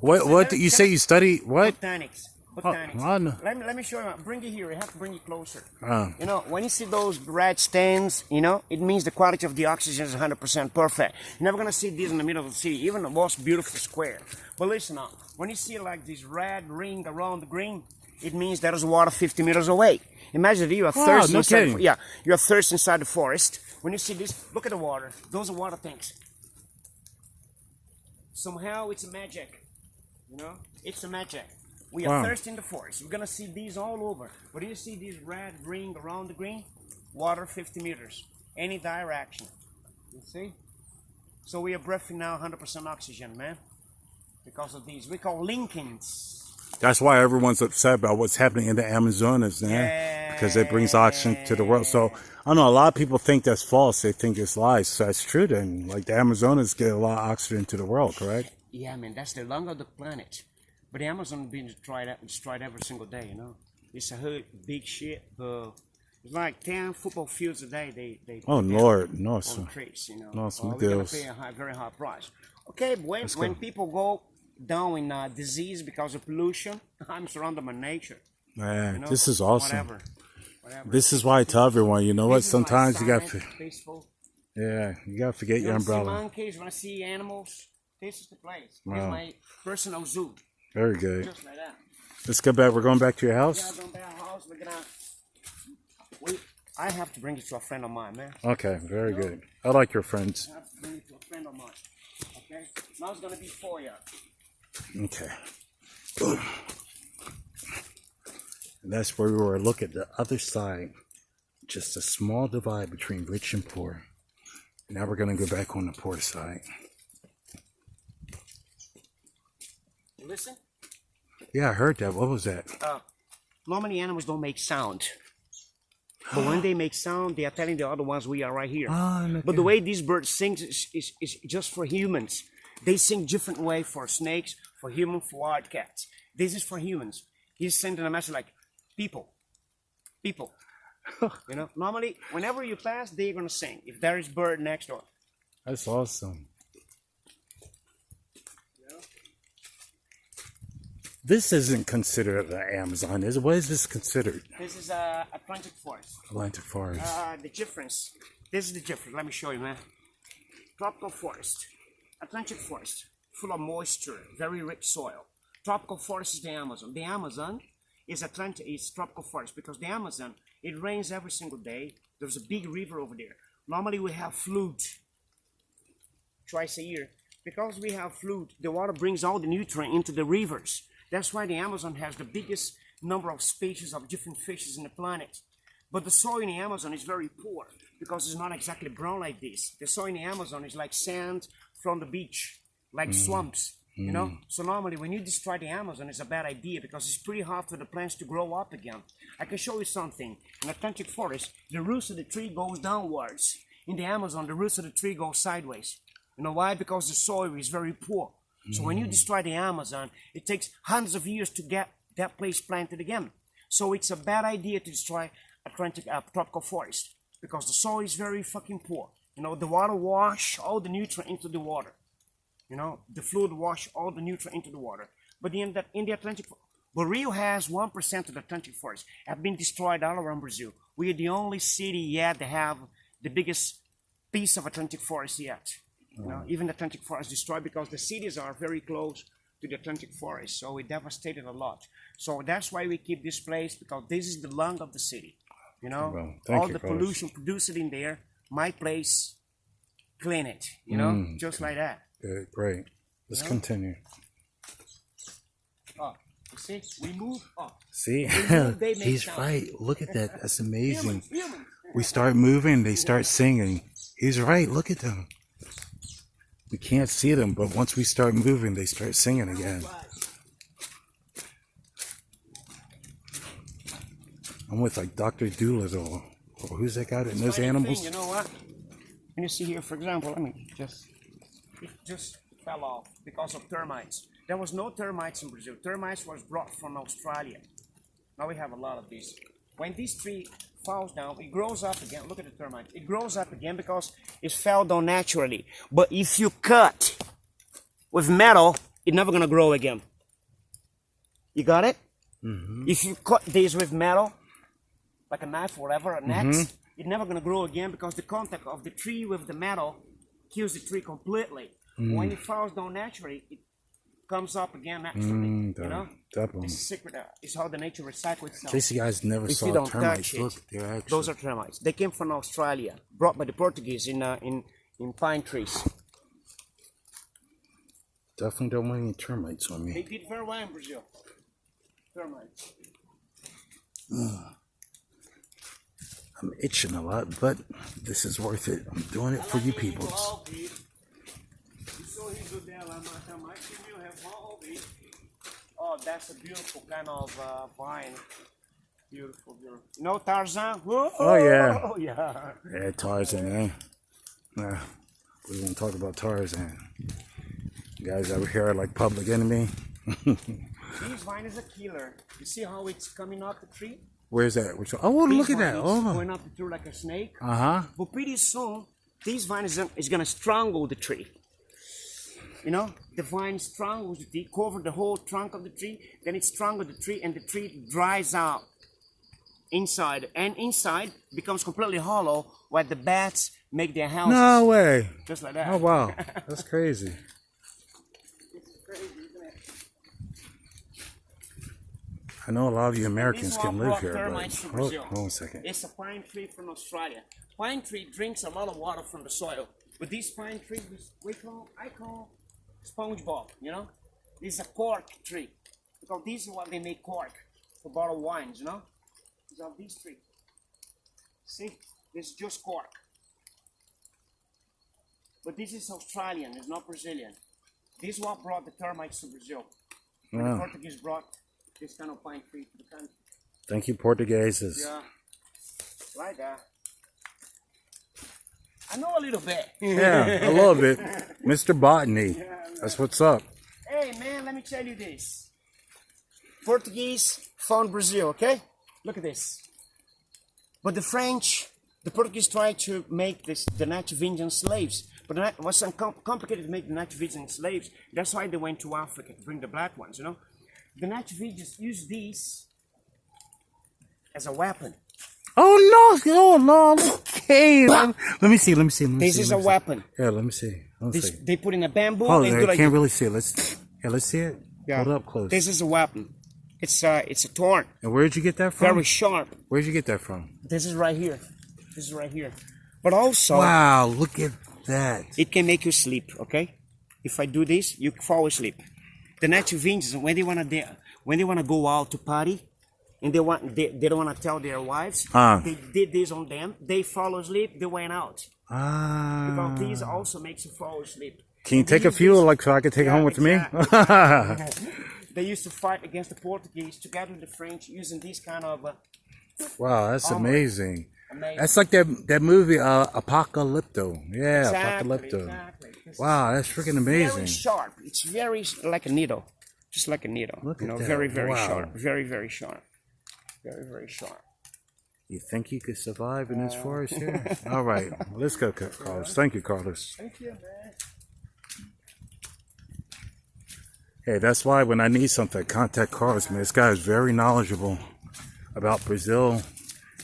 What you say you study what? Botanics. Oh, Botanics. I know. Let me show you. Bring it here. I have to bring it closer. Oh. You know, when you see those red stains, you know, it means the quality of the oxygen is 100% perfect. You're never gonna see this in the middle of the city, even the most beautiful square. But listen now, when you see like this red ring around the green, it means there is water 50 meters away. Imagine you are thirsty no inside. kidding. Yeah, you are thirsty inside the forest. When you see this, look at the water. Those are water tanks. Somehow it's a magic. You know, it's a magic. We are thirsty in the forest. We're gonna see these all over. But you see this red ring around the green? Water 50 meters. Any direction. You see? So we are breathing now 100% oxygen, man. Because of these. We call linkins. That's why everyone's upset about what's happening in the Amazonas, man. Yeah. Because it brings oxygen to the world. So I know a lot of people think that's false. They think it's lies. So that's true then. Like the Amazonas get a lot of oxygen to the world, correct? Yeah, man. That's the lung of the planet. But the Amazon being destroyed every single day, you know. It's a big shit. It's like 10 football fields a day. They Oh Lord, no, sir. Trees, you know. No, some we're gonna deals. pay a very high price. Okay, but when people go down in disease because of pollution, I'm surrounded by nature. Man, You know? this is awesome. Whatever. This is why I tell everyone, you know what? This is why Sometimes you got, silent, peaceful. yeah, you got to forget your When I see umbrella. monkeys, when I see animals, this is the place. This Wow. is my personal zoo. Very good. Just like that. Let's go back. We're going back to your Yeah, house? going back to our house, we're gonna. I have to bring it to a friend of mine, man. Okay, very good. I like your friends. I have to bring it to a friend of mine. Okay? Now it's gonna be for you. Okay. And that's where we were. Look at the other side. Just a small divide between rich and poor. Now we're going to go back on the poor side. Listen. Yeah, I heard that. What was that? Normally animals don't make sound. But when they make sound, they are telling the other ones we are right here. But the way these birds sing is just for humans. They sing different way for snakes, for humans, for wild cats. This is for humans. He's sending a message like, people. You know, normally, whenever you pass, they're going to sing. If there is bird next door. That's awesome. This isn't considered the Amazon, is it? What is this considered? This is Atlantic forest. Atlantic forest. The difference. This is the difference. Let me show you, man. Tropical forest. Atlantic forest. Full of moisture. Very rich soil. Tropical forest is the Amazon. The Amazon is tropical forest because the Amazon, it rains every single day. There's a big river over there. Normally we have flood twice a year. Because we have flood, the water brings all the nutrient into the rivers. That's why the Amazon has the biggest number of species of different fishes in the planet. But the soil in the Amazon is very poor because it's not exactly brown like this. The soil in the Amazon is like sand from the beach, like swamps, you know? So normally when you destroy the Amazon, it's a bad idea because it's pretty hard for the plants to grow up again. I can show you something. In Atlantic forest, the roots of the tree goes downwards. In the Amazon, the roots of the tree go sideways. You know why? Because the soil is very poor. So when you destroy the Amazon, it takes hundreds of years to get that place planted again. So it's a bad idea to destroy tropical forest because the soil is very fucking poor. You know, the water wash all the nutrient into the water. You know, the fluid wash all the nutrient into the water. But in the Atlantic, but Rio has 1% of the Atlantic forest have been destroyed all around Brazil. We are the only city yet that have the biggest piece of Atlantic forest yet. You know, even the Atlantic forest destroyed because the cities are very close to the Atlantic forest, so it devastated a lot. So that's why we keep this place because this is the lung of the city. You know, all the pollution produced in there, my place, clean it. You know, just like that. Good, great. Let's continue. Oh, you see, we move. Oh, see, he's right. Look at that. That's amazing. Humans. We start moving, they start singing. He's right. Look at them. We can't see them, but once we start moving, they start singing again. I'm with like Dr. Doolittle. Or who's that guy that knows animals? You know what? When you see here, for example, let me it just fell off because of termites. There was no termites in Brazil. Termites was brought from Australia. Now we have a lot of these. When this tree falls down, it grows up again. Look at the termite. It grows up again because it fell down naturally. But if you cut with metal, it's never gonna grow again. You got it? If you cut this with metal, like a knife or whatever, an axe, it's never gonna grow again because the contact of the tree with the metal kills the tree completely. When it falls down naturally, it comes up again naturally. You know? Definitely. It's a secret. It's how the nature recycles itself. In case you guys never If you saw don't termites, touch it, look, they're actually... those are termites. They came from Australia, brought by the Portuguese in pine trees. Definitely don't want any termites on They me. did very well in Brazil. Termites. I'm itching a lot, but this is worth it. I'm doing it for you peoples. Oh, that's a beautiful kind of vine. Beautiful, beautiful. You know Tarzan? Oh, yeah. Oh, yeah. Yeah, Tarzan, eh? Nah, we won't talk about Tarzan. You guys ever hear like Public Enemy? This vine is a killer. You see how it's coming out the tree? Where's that? Which one? Oh, look at that. Oh, Going up the tree like a snake. uh-huh. But pretty soon, this vine is going to strangle the tree. You know, the vine strangles the tree, cover the whole trunk of the tree, then it strangles the tree, and the tree dries out inside. And inside becomes completely hollow, where the bats make their houses. No way. Just like that. Oh, wow. That's crazy. It's crazy, isn't it? I know a lot of you Americans This can one live brought here, termites but... from Brazil. Hold on a second. It's a pine tree from Australia. Pine tree drinks a lot of water from the soil. But this pine tree, I call SpongeBob, you know? This is a cork tree. Because this is what they make cork for bottled wines, you know? These are these trees. See? This is just cork. But this is Australian, it's not Brazilian. This is what brought the termites to Brazil. When the Portuguese brought this kind of pine tree to the country. Thank you, Portugueses. Yeah. Like that. I know a little bit. Yeah, a little bit. Mr. Botany. That's what's up. Hey man, let me tell you this. Portuguese found Brazil, okay? Look at this. But the Portuguese tried to make the native Indian slaves. But it was complicated to make the native Indian slaves. That's why they went to Africa to bring the black ones, you know? The native Indians used these as a weapon. Oh no! Okay, let me see. This is a weapon. Yeah, let me see. They put in a bamboo Oh, and do I like can't really see it. Let's see it. Yeah. Hold up close. This is a weapon. It's a thorn. And where'd you get that from? Very sharp. Where'd you get that from? This is right here. This is right here. But also, Wow, look at that. it can make you sleep, okay? If I do this, you fall asleep. The native Indians, when they wanna go out to party, and they don't wanna tell their wives, they did this on them. They fall asleep. They went out. Because these also makes you fall asleep. Can you take a few, like, so I can take it home with me? They used to fight against the Portuguese together with the French using these kind of. Wow, that's amazing. Amazing. That's like that movie, Apocalypto. Yeah, Apocalypto. Exactly. Wow, that's freaking amazing. Very sharp. It's very like a needle, just like a needle. Look at that. Very, very Wow. sharp. Very, very sharp. Very, very sharp. You think you could survive in this forest here? All right, let's go, Carlos. Thank you, Carlos. Thank you, man. Hey, that's why when I need something, I contact Carlos, man. This guy is very knowledgeable about Brazil,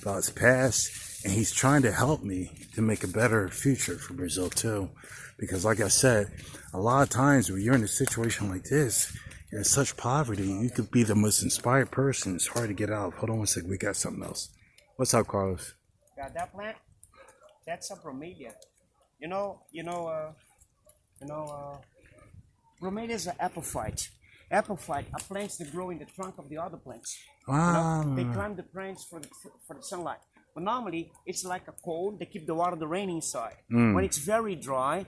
about its past, and he's trying to help me to make a better future for Brazil, too. Because, like I said, a lot of times when you're in a situation like this, you're in such poverty, you could be the most inspired person. It's hard to get out of. Hold on one second, we got something else. What's up, Carlos? Got that plant? That's a bromelia. Bromelia is an epiphyte. Epiphyte are plants that grow in the trunk of the other plants. Wow. They climb the plants for the sunlight. But normally, it's like a cone. They keep the water, the rain inside. When it's very dry,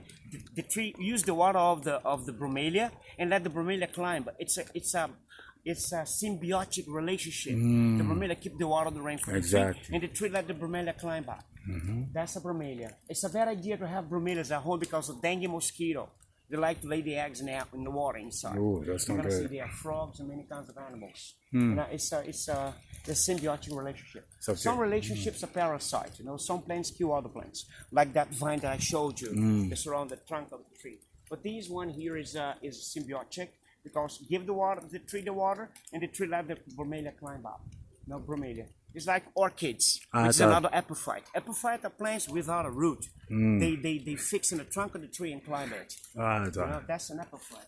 the tree use the water of the bromelia and let the bromelia climb. But it's a symbiotic relationship. The bromelia keep the water, the rain for the tree, and the tree let the bromelia climb back. That's a bromelia. It's a bad idea to have bromelias at home because of dengue mosquito. They like to lay the eggs in the water inside. Oh, that's not You're gonna good. see there are frogs and many kinds of animals. It's a symbiotic relationship. Some relationships are parasites. Some plants kill other plants, like that vine that I showed you. That's around the trunk of the tree. But this one here is symbiotic. because give the tree the water, and the tree let the bromelia climb up. No bromelia. It's like orchids, which is another epiphyte. Epiphyte are plants without a root. They fix in the trunk of the tree and climb it. That's an epiphyte.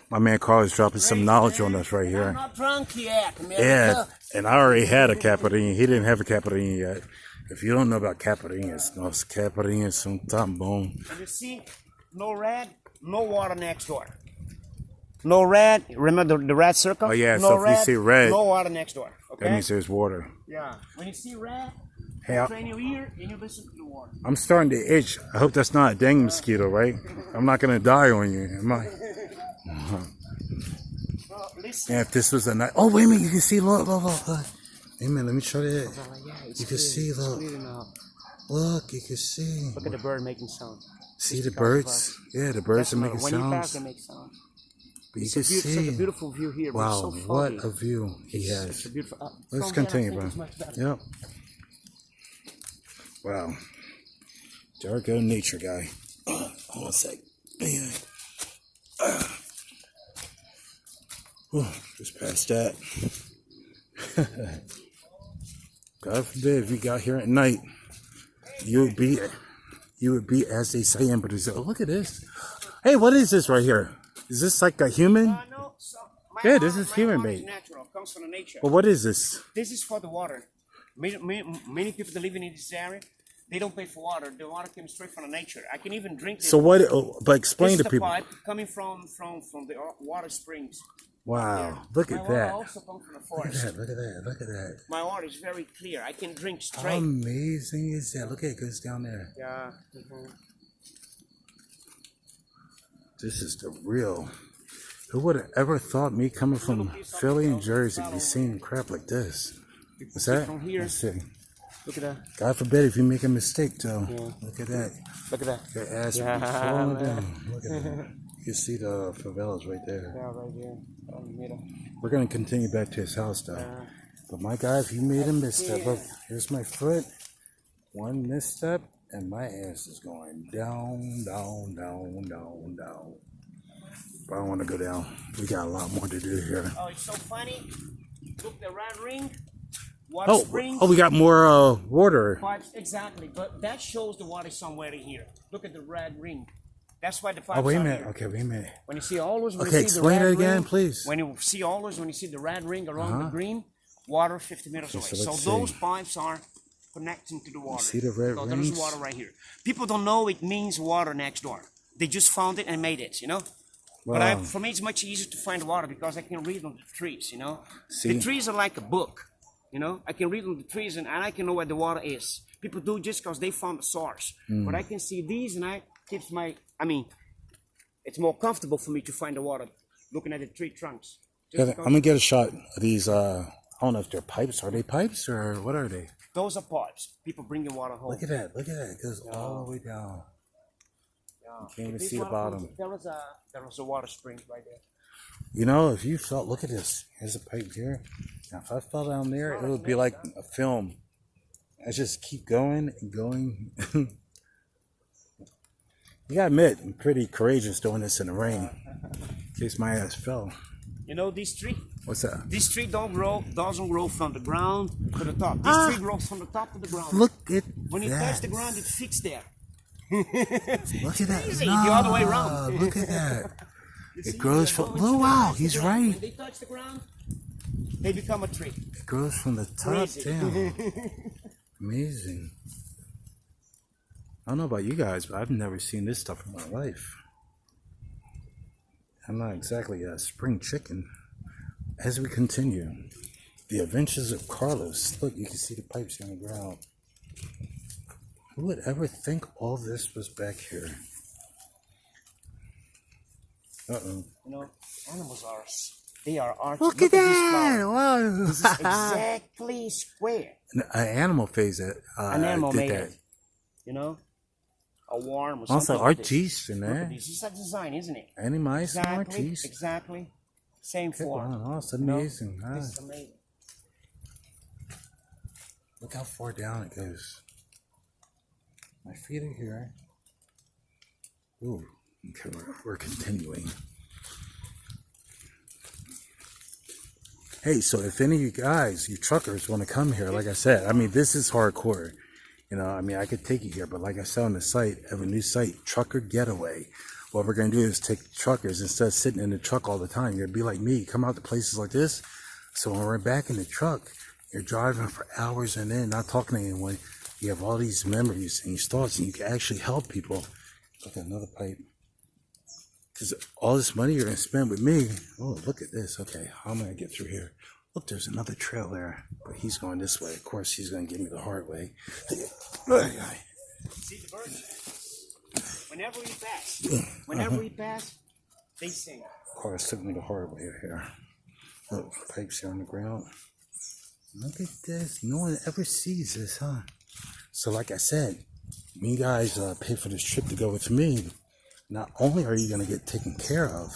My man Carl is dropping some knowledge on us right here. I'm not drunk yet, man. Yeah, and I already had a caipirinha. He didn't have a caipirinha yet. If you don't know about caipirinhas, nos caipirinhas são tão bom. And you see, no red, no water next door. No red. Remember the red circle? Oh yeah. No So if red, you see red, no water next door. Okay. that means there's water. Yeah. When you see red, Hey, train your ear and you listen to the water. I'm starting to itch. I hope that's not a dengue mosquito, right? I'm not gonna die on you, am I? Listen. Yeah, if this was a night. Oh wait a minute, you can see. Look. Wait a minute, let me show you. You can see. Look, you can see. Look at the bird making sound. See the birds? Yeah, the birds are making When you pass, sounds. they make sound. But you It's can such a see. beautiful view here. But Wow, it's so what foggy. a view he It's has. a beautiful. Let's from here, I continue, think bro. it's much better. Yep. Wow. There we go, nature guy. Hold on a sec. Man. Just past that. God forbid if you got here at night, you would be as they say in Brazil. Oh, look at this. Hey, what is this right here? Is this like a human? No, so Yeah, this is human water made. is natural. Comes from the nature. Well, what is this? This is for the water. Many people that live in this area, they don't pay for water. The water comes straight from the nature. I can even drink it. So what? But explain This to is the people. pipe coming from the water springs. Wow, look My at water that. also comes from the Look at forest. that, look at that, look at that. My water is very clear. I can drink How straight. amazing is that? Look at it goes down there. Yeah. This is the real. Who would have ever thought me coming from Philly and Jersey be seeing crap like this? What's that? From here. Let's see. Look at that. God forbid if you make a mistake, though. Yeah. Look at that. Look at that. Your ass will be Yeah, falling man. down. Look at that. You can see the favelas right there. Yeah, right there. In the middle. We're gonna continue back to his house, though. But my guy, if you made a misstep, look, here's my foot. One misstep, and my ass is going down, down, down, down, down. But I don't want to go down. We got a lot more to do here. Oh, it's so funny. Look, the red ring. Water springs. Oh, we got more water. Pipes, exactly. But that shows the water somewhere in here. Look at the red ring. That's why the pipes Oh, wait a are minute. here. Okay, wait a minute. When you see all those, when Okay, you see the explain red it again, ring, please. When you see all those, when you see the red ring around the green, water 50 meters away. so So let's those see. pipes are connecting to the water. see the red so rings? there's water right here. People don't know it means water next door. They just found it and made it, you know? Wow. But for me, it's much easier to find water because I can read on the trees, you know? See? The trees are like a book, you know? I can read on the trees and I can know where the water is. People do just because they found the source. But I can see these and it's more comfortable for me to find the water looking at the tree trunks. Just I'm because gonna get a shot of these. I don't know if they're pipes. Are they pipes or what are they? those are pipes. People bringing water home. Look at that. Look at that. It goes all the way down. Yeah. You can't even These see the water bottom. pools, there was a water spring right there. You know, if you felt, look at this. Here's a pipe here. Now, if I fell down there, it would be like a film. I just keep going and going. You gotta admit, I'm pretty courageous doing this in the rain. In case my ass fell. You know this tree? What's that? This tree doesn't grow from the ground to the top. This tree grows from the top to the ground. Look at When you that. touch the ground, it fits there. Look at that. Easy, the other way around. Look at that. You It see, grows they from. go Oh, into the wow, touch the he's ground. right. When they touch the ground, they become a tree. It grows from the top Crazy. down. Amazing. I don't know about you guys, but I've never seen this stuff in my life. I'm not exactly a spring chicken. As we continue, the adventures of Carlos. Look, you can see the pipes on the ground. Who would ever think all this was back here? Uh-oh. You know, animals are, they are arch. Look at this that! flower. Wow! This is exactly square. An animal phase that An animal did made that. it. You know? A worm or Also, something like this. artiste, Look at né? this. This is a design, isn't it? Animais são Exactly. artistas. Exactly. Same form. Wow, that's You know? amazing. Ah, This is amazing. look how far down it goes. My feet are here. Ooh, okay, we're continuing. Hey, so if any of you guys, you truckers, want to come here, like I said, I mean, this is hardcore. You know, I mean, I could take you here, but like I said on the site, I have a new site, Trucker Getaway. What we're going to do is take truckers, instead of sitting in the truck all the time, you're going to be like me, come out to places like this. So when we're back in the truck, you're driving for hours and then not talking to anyone. You have all these memories and these thoughts, and you can actually help people. Look at another pipe. Because all this money you're going to spend with me, oh, look at this. Okay, how am I going to get through here? Look, there's another trail there, but he's going this way. Of course, he's going to give me the hard way. See the birds? Whenever we pass, they sing. Of course, took me the hard way here. Look, pipes here on the ground. Look at this. No one ever sees this, huh? So like I said, when you guys pay for this trip to go with me, not only are you going to get taken care of,